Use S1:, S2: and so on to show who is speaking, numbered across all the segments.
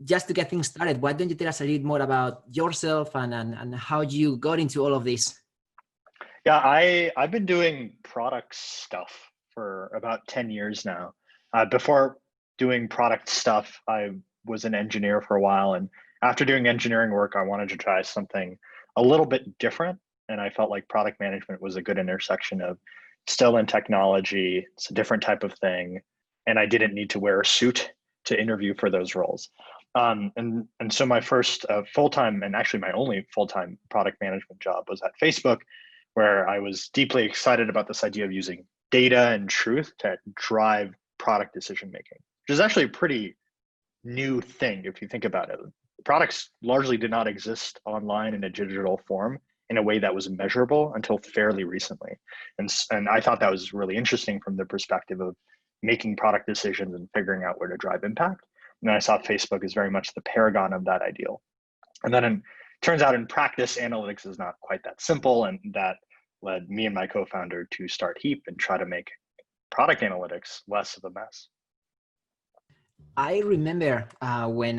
S1: just to get things started, why don't you tell us a little more about yourself and how you got into all of this?
S2: Yeah, I've been doing product stuff for about 10 years now. Before doing product stuff, I was an engineer for a while, and after doing engineering work, I wanted to try something a little bit different. And I felt like product management was a good intersection of still in technology. It's a different type of thing, and I didn't need to wear a suit to interview for those roles. And so my first full time, and actually my only full time product management job, was at Facebook, where I was deeply excited about this idea of using data and truth to drive product decision making, which is actually a pretty new thing if you think about it. Products largely did not exist online in a digital form in a way that was measurable until fairly recently. And I thought that was really interesting from the perspective of making product decisions and figuring out where to drive impact. And I saw Facebook as very much the paragon of that ideal. And then turns out in practice, analytics is not quite that simple. And that led me and my co-founder to start Heap and try to make product analytics less of a mess.
S1: I remember when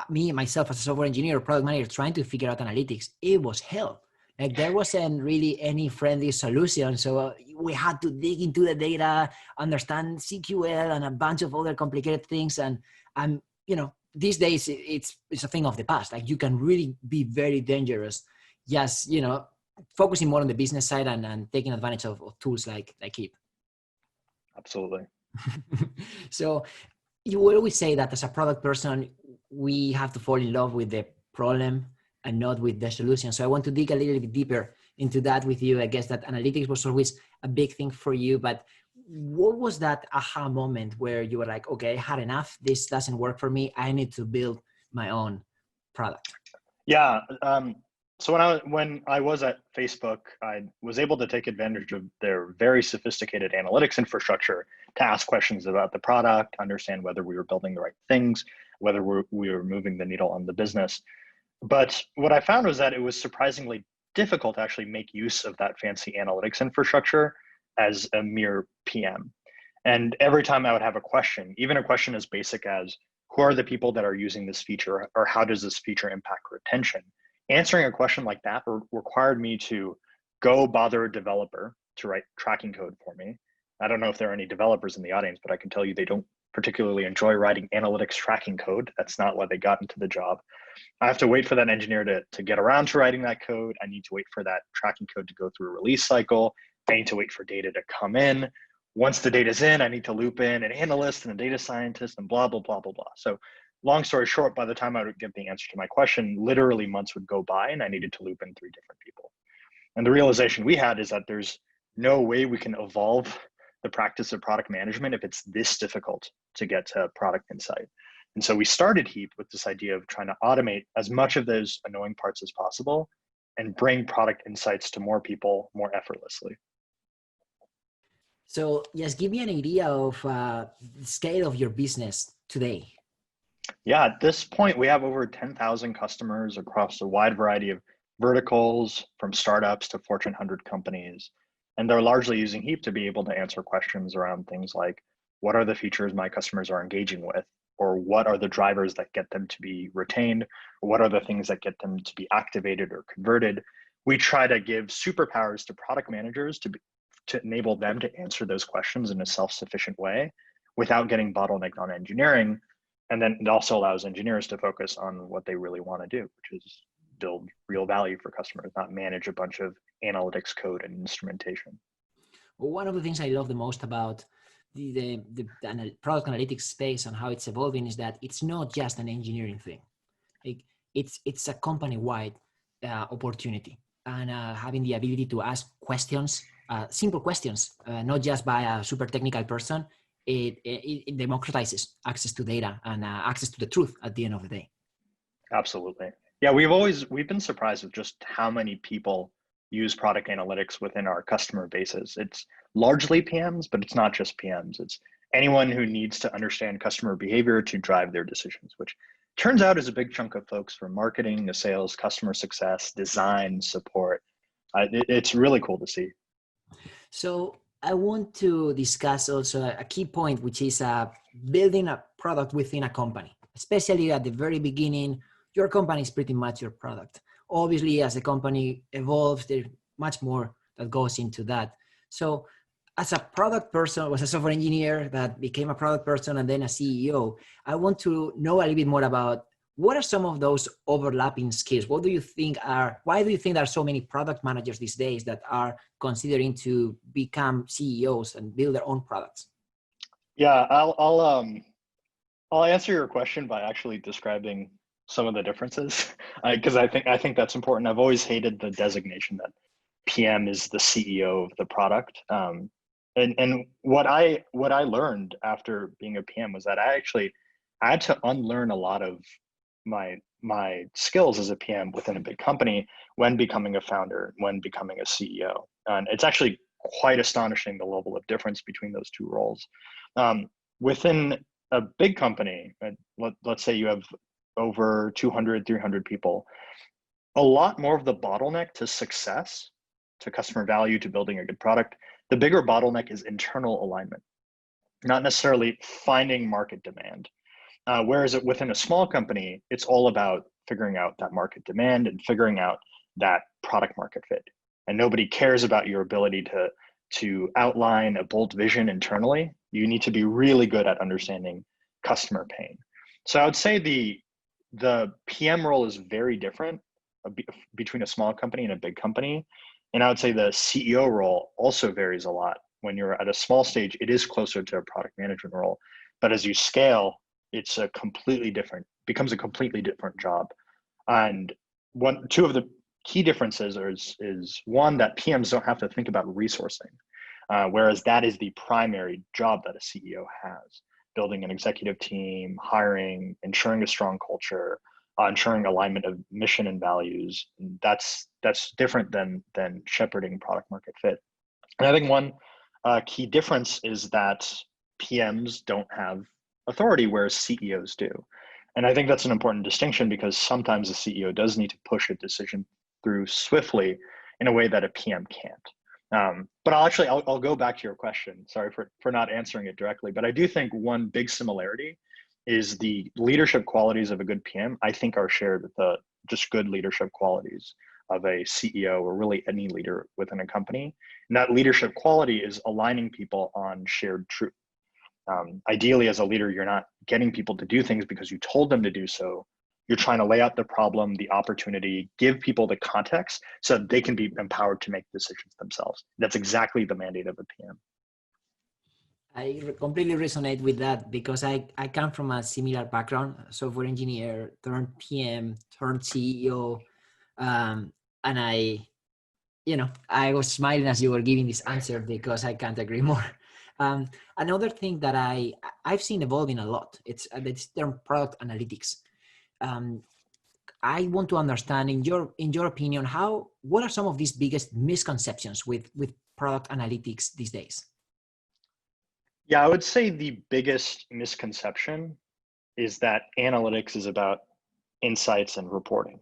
S1: me, myself, as a software engineer or product manager, trying to figure out analytics, it was hell. Like there wasn't really any friendly solution. So we had to dig into the data, understand CQL and a bunch of other complicated things. And these days it's a thing of the past. Like you can really be very dangerous. Just, focusing more on the business side and taking advantage of tools like Heap.
S2: Absolutely.
S1: So you always say that as a product person, we have to fall in love with the problem and not with the solution. So I want to dig a little bit deeper into that with you. I guess that analytics was always a big thing for you, but what was that aha moment where you were like, okay, I had enough. This doesn't work for me. I need to build my own product.
S2: Yeah. So when I was at Facebook, I was able to take advantage of their very sophisticated analytics infrastructure to ask questions about the product, understand whether we were building the right things, whether we were moving the needle on the business. But what I found was that it was surprisingly difficult to actually make use of that fancy analytics infrastructure as a mere PM. And every time I would have a question, even a question as basic as, who are the people that are using this feature, or how does this feature impact retention? Answering a question like that required me to go bother a developer to write tracking code for me. I don't know if there are any developers in the audience, but I can tell you they don't particularly enjoy writing analytics tracking code. That's not why they got into the job. I have to wait for that engineer to get around to writing that code. I need to wait for that tracking code to go through a release cycle. I need to wait for data to come in. Once the data's in, I need to loop in an analyst and a data scientist and blah, blah, blah, blah, blah. So long story short, by the time I would get the answer to my question, literally months would go by and I needed to loop in 3 different people. And the realization we had is that there's no way we can evolve the practice of product management if it's this difficult to get to product insight. And so we started Heap with this idea of trying to automate as much of those annoying parts as possible and bring product insights to more people more effortlessly.
S1: So just give me an idea of the scale of your business today.
S2: Yeah, at this point, we have over 10,000 customers across a wide variety of verticals, from startups to Fortune 100 companies. And they're largely using Heap to be able to answer questions around things like, what are the features my customers are engaging with? Or what are the drivers that get them to be retained? Or what are the things that get them to be activated or converted? We try to give superpowers to product managers to enable them to answer those questions in a self-sufficient way without getting bottlenecked on engineering. And then it also allows engineers to focus on what they really want to do, which is build real value for customers, not manage a bunch of analytics code and instrumentation.
S1: Well, one of the things I love the most about the product analytics space and how it's evolving is that it's not just an engineering thing. Like it's a company-wide opportunity, and having the ability to ask questions, simple questions, not just by a super technical person. It democratizes access to data and access to the truth at the end of the day.
S2: Absolutely. Yeah, we've been surprised with just how many people use product analytics within our customer bases. It's largely PMs, but it's not just PMs. It's anyone who needs to understand customer behavior to drive their decisions, which turns out is a big chunk of folks from marketing to sales, customer success, design, support. It's really cool to see.
S1: So I want to discuss also a key point, which is building a product within a company, especially at the very beginning, your company is pretty much your product. Obviously, as the company evolves, there's much more that goes into that. So as a product person, was a software engineer that became a product person and then a CEO, I want to know a little bit more about what are some of those overlapping skills? What do you think why do you think there are so many product managers these days that are considering to become CEOs and build their own products?
S2: Yeah, I'll answer your question by actually describing some of the differences, because I think that's important. I've always hated the designation that PM is the CEO of the product. And what I learned after being a PM was that I had to unlearn a lot of my skills as a PM within a big company when becoming a founder, when becoming a CEO. And it's actually quite astonishing the level of difference between those two roles. Within a big company, let's say you have over 200, 300 people, a lot more of the bottleneck to success, to customer value, to building a good product, the bigger bottleneck is internal alignment, not necessarily finding market demand. Whereas within a small company, it's all about figuring out that market demand and figuring out that product market fit. And nobody cares about your ability to outline a bold vision internally. You need to be really good at understanding customer pain. So I would say the PM role is very different between a small company and a big company. And I would say the CEO role also varies a lot. When you're at a small stage, it is closer to a product management role. But as you scale, becomes a completely different job. And two of the key differences is one, that PMs don't have to think about resourcing, whereas that is the primary job that a CEO has: building an executive team, hiring, ensuring a strong culture, ensuring alignment of mission and values. That's different than shepherding product market fit. And I think one key difference is that PMs don't have authority, whereas CEOs do. And I think that's an important distinction, because sometimes a CEO does need to push a decision through swiftly in a way that a PM can't. But I'll go back to your question. Sorry for not answering it directly, but I do think one big similarity is the leadership qualities of a good PM, I think, are shared with the just good leadership qualities of a CEO, or really any leader within a company. And that leadership quality is aligning people on shared truth. Ideally, as a leader, you're not getting people to do things because you told them to do so. You're trying to lay out the problem, the opportunity, give people the context so that they can be empowered to make decisions themselves. That's exactly the mandate of a PM.
S1: I completely resonate with that, because I come from a similar background, software engineer turned PM, turned CEO. And I was smiling as you were giving this answer, because I can't agree more. Another thing that I've seen evolving a lot, it's the term product analytics. I want to understand, in your opinion, what are some of these biggest misconceptions with product analytics these days?
S2: Yeah, I would say the biggest misconception is that analytics is about insights and reporting.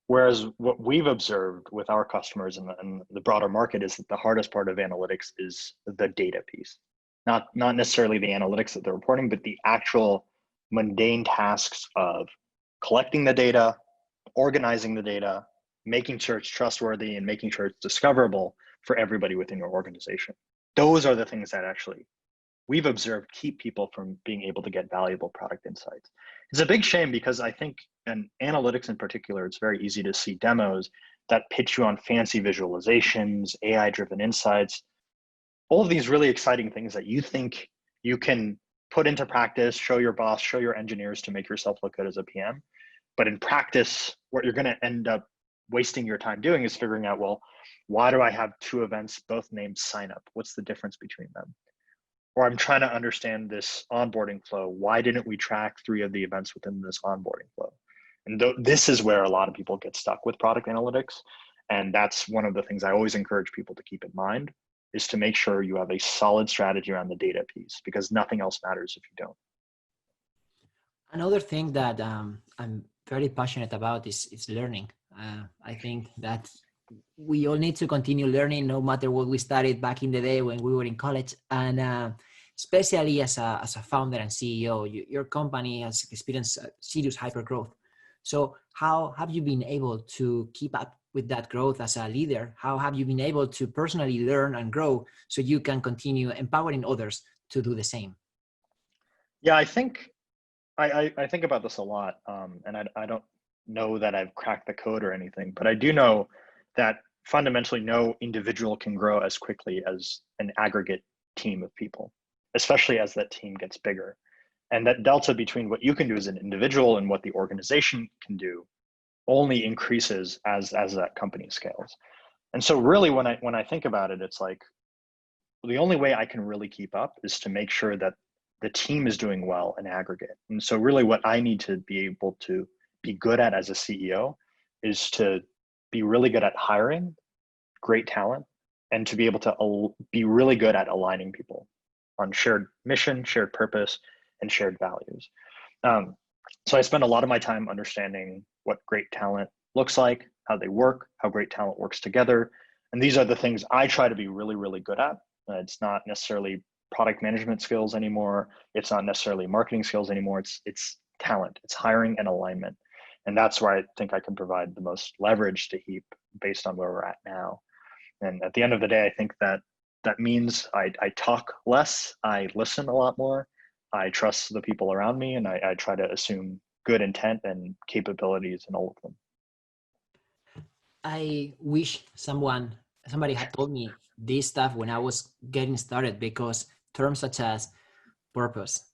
S2: Whereas what we've observed with our customers and the broader market is that the hardest part of analytics is the data piece. Not necessarily the analytics that they're reporting, but the actual mundane tasks of collecting the data, organizing the data, making sure it's trustworthy, and making sure it's discoverable for everybody within your organization. Those are the things that actually we've observed keep people from being able to get valuable product insights. It's a big shame, because I think in analytics in particular, it's very easy to see demos that pitch you on fancy visualizations, AI-driven insights, all of these really exciting things that you think you can put into practice, show your boss, show your engineers to make yourself look good as a PM. But in practice, what you're going to end up wasting your time doing is figuring out, well, why do I have two events, both named sign up? What's the difference between them? Or I'm trying to understand this onboarding flow. Why didn't we track 3 of the events within this onboarding flow? And this is where a lot of people get stuck with product analytics. And that's one of the things I always encourage people to keep in mind, is to make sure you have a solid strategy around the data piece, because nothing else matters if you don't.
S1: Another thing that I'm very passionate about is learning. I think that we all need to continue learning, no matter what we started back in the day when we were in college. And especially as a founder and CEO, your company has experienced serious hyper growth. So how have you been able to keep up with that growth as a leader? How have you been able to personally learn and grow so you can continue empowering others to do the same?
S2: Yeah, I think I think about this a lot, and I don't know that I've cracked the code or anything, but I do know that fundamentally no individual can grow as quickly as an aggregate team of people, especially as that team gets bigger. And that delta between what you can do as an individual and what the organization can do only increases as that company scales. And so really when I think about it, it's like the only way I can really keep up is to make sure that the team is doing well in aggregate. And so really what I need to be able to be good at as a CEO is to be really good at hiring great talent and to be able to be really good at aligning people on shared mission, shared purpose, and shared values. Um, so I spend a lot of my time understanding what great talent looks like, how they work, how great talent works together. And these are the things I try to be really, really good at. It's not necessarily product management skills anymore. It's not necessarily marketing skills anymore. It's talent. It's hiring and alignment. And that's where I think I can provide the most leverage to Heap based on where we're at now. And at the end of the day, I think that that means I talk less, I listen a lot more, I trust the people around me, and I try to assume good intent and capabilities in all of them.
S1: I wish somebody had told me this stuff when I was getting started, because terms such as purpose,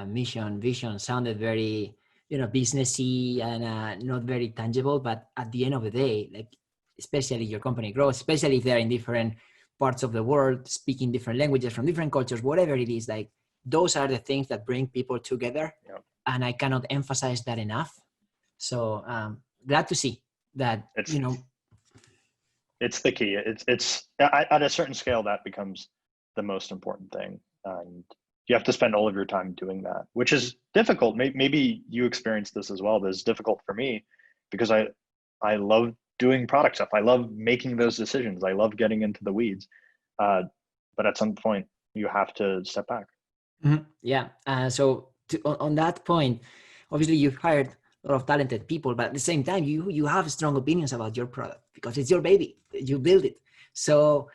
S1: mission, vision sounded very, businessy and not very tangible. But at the end of the day, like, especially your company grows, especially if they're in different parts of the world, speaking different languages from different cultures, whatever it is, like those are the things that bring people together.
S2: Yeah.
S1: And I cannot emphasize that enough. So glad to see that,
S2: It's the key. It's at a certain scale that becomes the most important thing, and you have to spend all of your time doing that, which is difficult. Maybe you experienced this as well, but it's difficult for me because I love doing product stuff. I love making those decisions. I love getting into the weeds, but at some point you have to step back.
S1: Mm-hmm. Yeah. On that point, obviously you've hired a lot of talented people, but at the same time, you have strong opinions about your product because it's your baby. You build it. So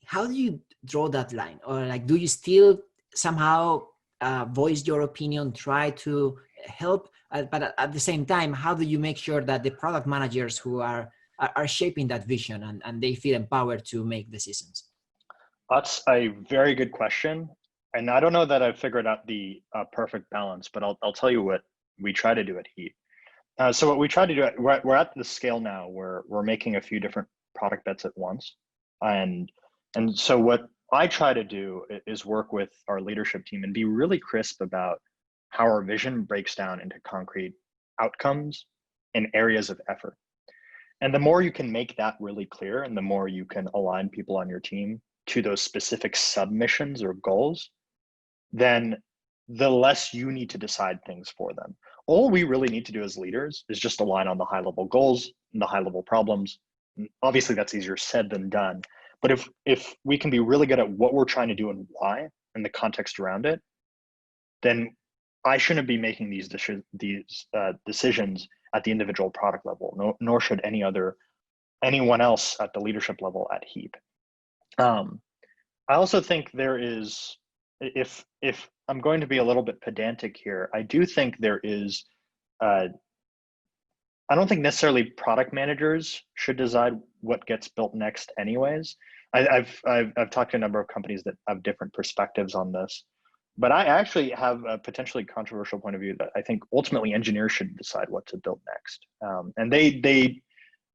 S1: how do you draw that line? Or like, do you still somehow voice your opinion, try to help, but at the same time, how do you make sure that the product managers who are shaping that vision and they feel empowered to make decisions?
S2: That's a very good question. And I don't know that I've figured out the perfect balance, but I'll tell you what we try to do at Heat. So what we try to do, we're at the scale now where we're making a few different product bets at once. And, and so what I try to do is work with our leadership team and be really crisp about how our vision breaks down into concrete outcomes and areas of effort. And the more you can make that really clear and the more you can align people on your team to those specific submissions or goals, then the less you need to decide things for them. All we really need to do as leaders is just align on the high level goals and the high level problems. Obviously, that's easier said than done. But if we can be really good at what we're trying to do and why and the context around it, then I shouldn't be making these decisions at the individual product level, nor should anyone else at the leadership level at Heap. I also think there is, if I'm going to be a little bit pedantic here, I do think there is, I don't think necessarily product managers should decide what gets built next anyways. I've talked to a number of companies that have different perspectives on this, but I actually have a potentially controversial point of view that I think ultimately engineers should decide what to build next. And they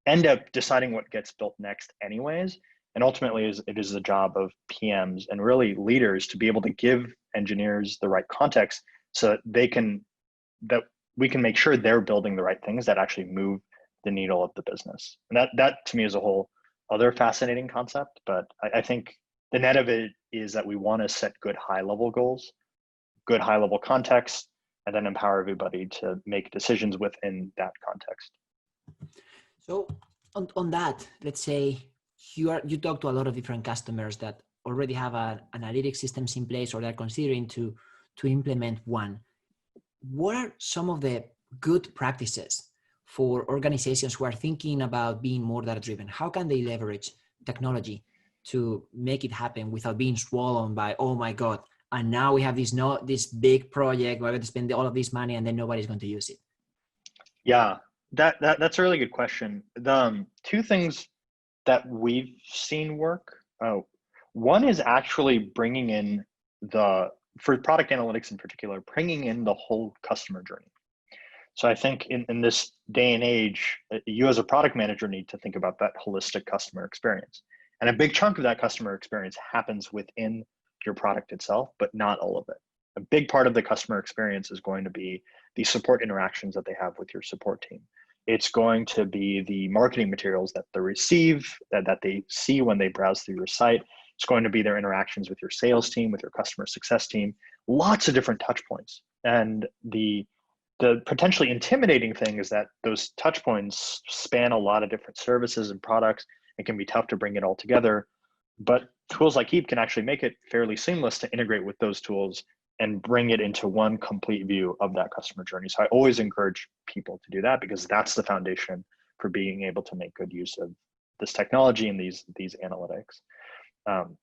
S2: end up deciding what gets built next anyways. And ultimately, it is the job of PMs and really leaders to be able to give engineers the right context so that we can make sure they're building the right things that actually move the needle of the business. And that to me is a whole other fascinating concept. But I think the net of it is that we want to set good high level goals, good high level context, and then empower everybody to make decisions within that context.
S1: So on that, let's say you talk to a lot of different customers that already have analytics systems in place or they're considering to implement one, what are some of the good practices for organizations who are thinking about being more data driven? How can they leverage technology to make it happen without being swallowed by, oh my God, and now we have this big project, we're going to spend all of this money and then nobody's going to use it?
S2: Yeah, that's a really good question. The two things that we've seen work. One is actually bringing in for product analytics in particular, bringing in the whole customer journey. So I think in this day and age, you as a product manager need to think about that holistic customer experience. And a big chunk of that customer experience happens within your product itself, but not all of it. A big part of the customer experience is going to be the support interactions that they have with your support team. It's going to be the marketing materials that they receive, that they see when they browse through your site. It's going to be their interactions with your sales team, with your customer success team, lots of different touch points. And the potentially intimidating thing is that those touch points span a lot of different services and products. It can be tough to bring it all together, but tools like Heap can actually make it fairly seamless to integrate with those tools and bring it into one complete view of that customer journey. So I always encourage people to do that because that's the foundation for being able to make good use of this technology and these analytics. And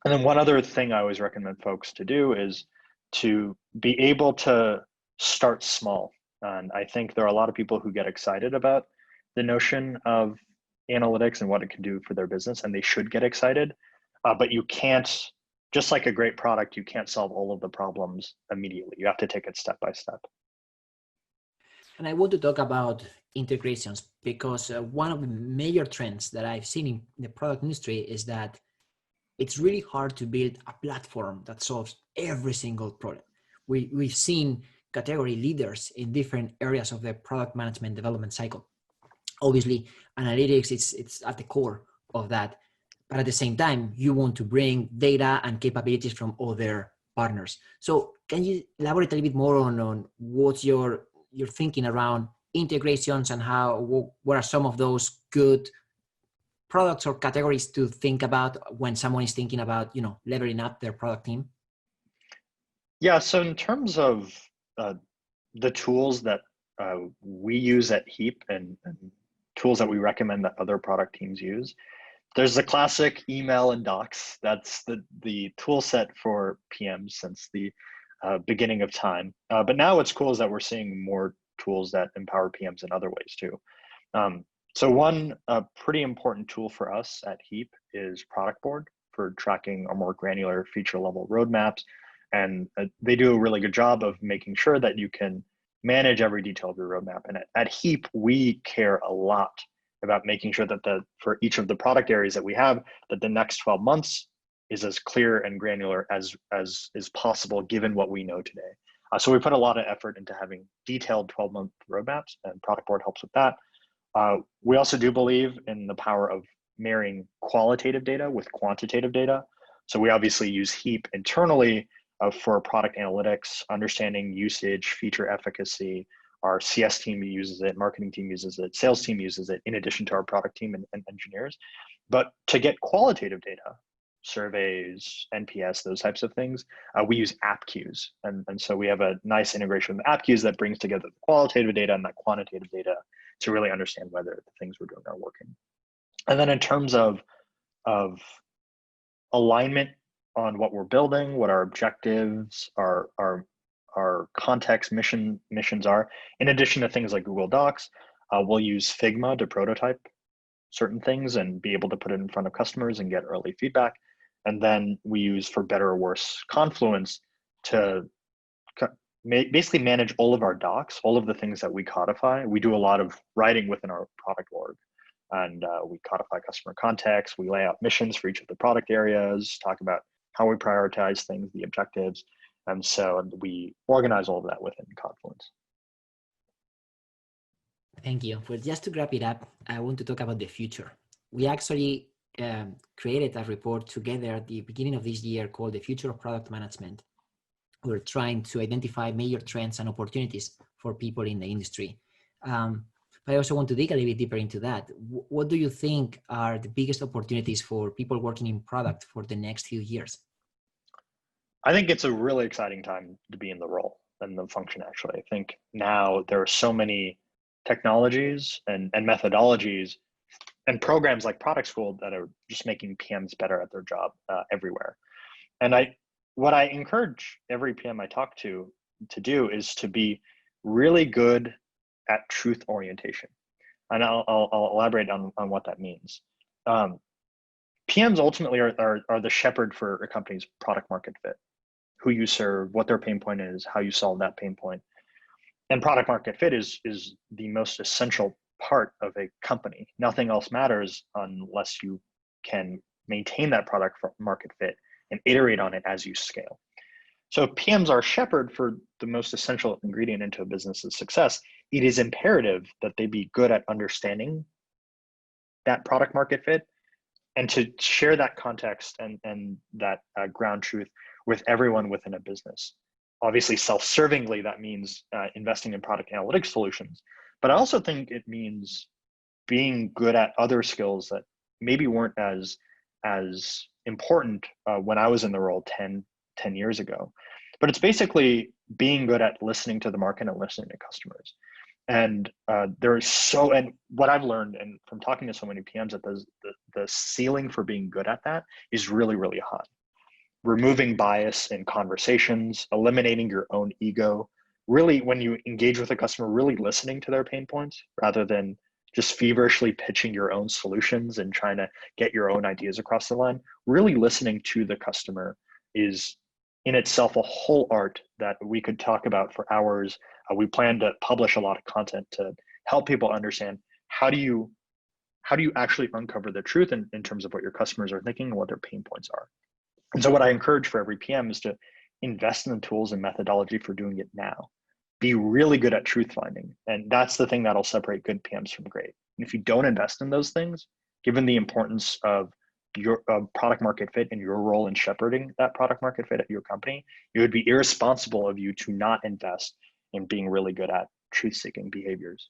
S2: then one other thing I always recommend folks to do is to be able to start small. And I think there are a lot of people who get excited about the notion of analytics and what it can do for their business, and they should get excited. But you can't, just like a great product, you can't solve all of the problems immediately. You have to take it step by step.
S1: And I want to talk about integrations because one of the major trends that I've seen in the product industry is that it's really hard to build a platform that solves every single problem. We've seen category leaders in different areas of the product management development cycle. Obviously, analytics, it's at the core of that. But at the same time, you want to bring data and capabilities from other partners. So can you elaborate a little bit more on what's your thinking around integrations and what are some of those good products or categories to think about when someone is thinking about, leveling up their product team?
S2: Yeah, so in terms of the tools that we use at Heap and tools that we recommend that other product teams use, there's the classic email and docs. That's the tool set for PMs since the beginning of time. But now what's cool is that we're seeing more tools that empower PMs in other ways too. So one pretty important tool for us at Heap is Product Board for tracking our more granular feature level roadmaps. And they do a really good job of making sure that you can manage every detail of your roadmap. And at Heap, we care a lot about making sure that for each of the product areas that we have, that the next 12 months is as clear and granular as is possible given what we know today. So we put a lot of effort into having detailed 12-month roadmaps, and Product Board helps with that. We also do believe in the power of marrying qualitative data with quantitative data. So we obviously use Heap internally for product analytics, understanding usage, feature efficacy. Our CS team uses it, marketing team uses it, sales team uses it, in addition to our product team and engineers. But to get qualitative data, surveys, NPS, those types of things, we use app queues. And so we have a nice integration with app queues that brings together the qualitative data and that quantitative data to really understand whether the things we're doing are working. And then in terms of alignment on what we're building, what our objectives, our context missions are, in addition to things like Google Docs, we'll use Figma to prototype certain things and be able to put it in front of customers and get early feedback. And then we use, for better or worse, Confluence to basically manage all of our docs, all of the things that we codify. We do a lot of writing within our product org, and we codify customer context. We lay out missions for each of the product areas, talk about how we prioritize things, the objectives. And so we organize all of that within Confluence.
S1: Thank you. Well, just to wrap it up, I want to talk about the future. We actually created a report together at the beginning of this year called The Future of Product Management. We're trying to identify major trends and opportunities for people in the industry. But I also want to dig a little bit deeper into that. What do you think are the biggest opportunities for people working in product for the next few years?
S2: I think it's a really exciting time to be in the role and the function, actually. I think now there are so many technologies and methodologies and programs like Product School that are just making PMs better at their job everywhere. And what I encourage every PM I talk to do is to be really good at truth orientation. And I'll elaborate on what that means. PMs ultimately are the shepherd for a company's product market fit, who you serve, what their pain point is, how you solve that pain point. And product market fit is the most essential part of a company. Nothing else matters unless you can maintain that product market fit and iterate on it as you scale. So if PMs are shepherd for the most essential ingredient into a business's success, it is imperative that they be good at understanding that product market fit and to share that context and that ground truth with everyone within a business. Obviously, self-servingly, that means investing in product analytics solutions. But I also think it means being good at other skills that maybe weren't as important when I was in the role 10 years ago. But it's basically being good at listening to the market and listening to customers. And and what I've learned and from talking to so many PMs that the ceiling for being good at that is really, really high. Removing bias in conversations, eliminating your own ego, really when you engage with a customer, really listening to their pain points rather than just feverishly pitching your own solutions and trying to get your own ideas across the line. Really listening to the customer is in itself a whole art that we could talk about for hours. We plan to publish a lot of content to help people understand how do you actually uncover the truth in terms of what your customers are thinking and what their pain points are. And so what I encourage for every PM is to invest in the tools and methodology for doing it now. Be really good at truth finding. And that's the thing that'll separate good PMs from great. And if you don't invest in those things, given the importance of your product market fit and your role in shepherding that product market fit at your company, it would be irresponsible of you to not invest in being really good at truth-seeking behaviors.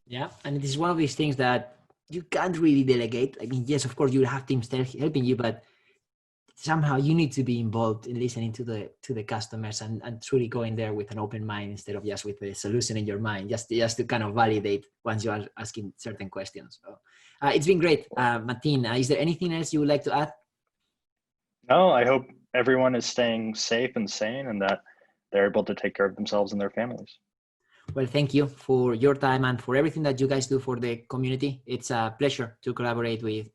S1: Yeah, and it is one of these things that you can't really delegate. I mean, yes, of course, you have teams helping you, but somehow you need to be involved in listening to the customers and truly going there with an open mind instead of just with the solution in your mind, just to kind of validate once you are asking certain questions. So, it's been great. Martin, is there anything else you would like to add?
S2: No, I hope everyone is staying safe and sane and that they're able to take care of themselves and their families.
S1: Well, thank you for your time and for everything that you guys do for the community. It's a pleasure to collaborate with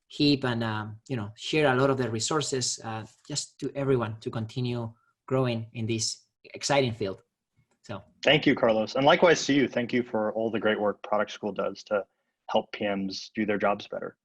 S1: Heap and share a lot of the resources just to everyone to continue growing in this exciting field. So
S2: thank you, Carlos, and likewise to you. Thank you for all the great work Product School does to help PMs do their jobs better.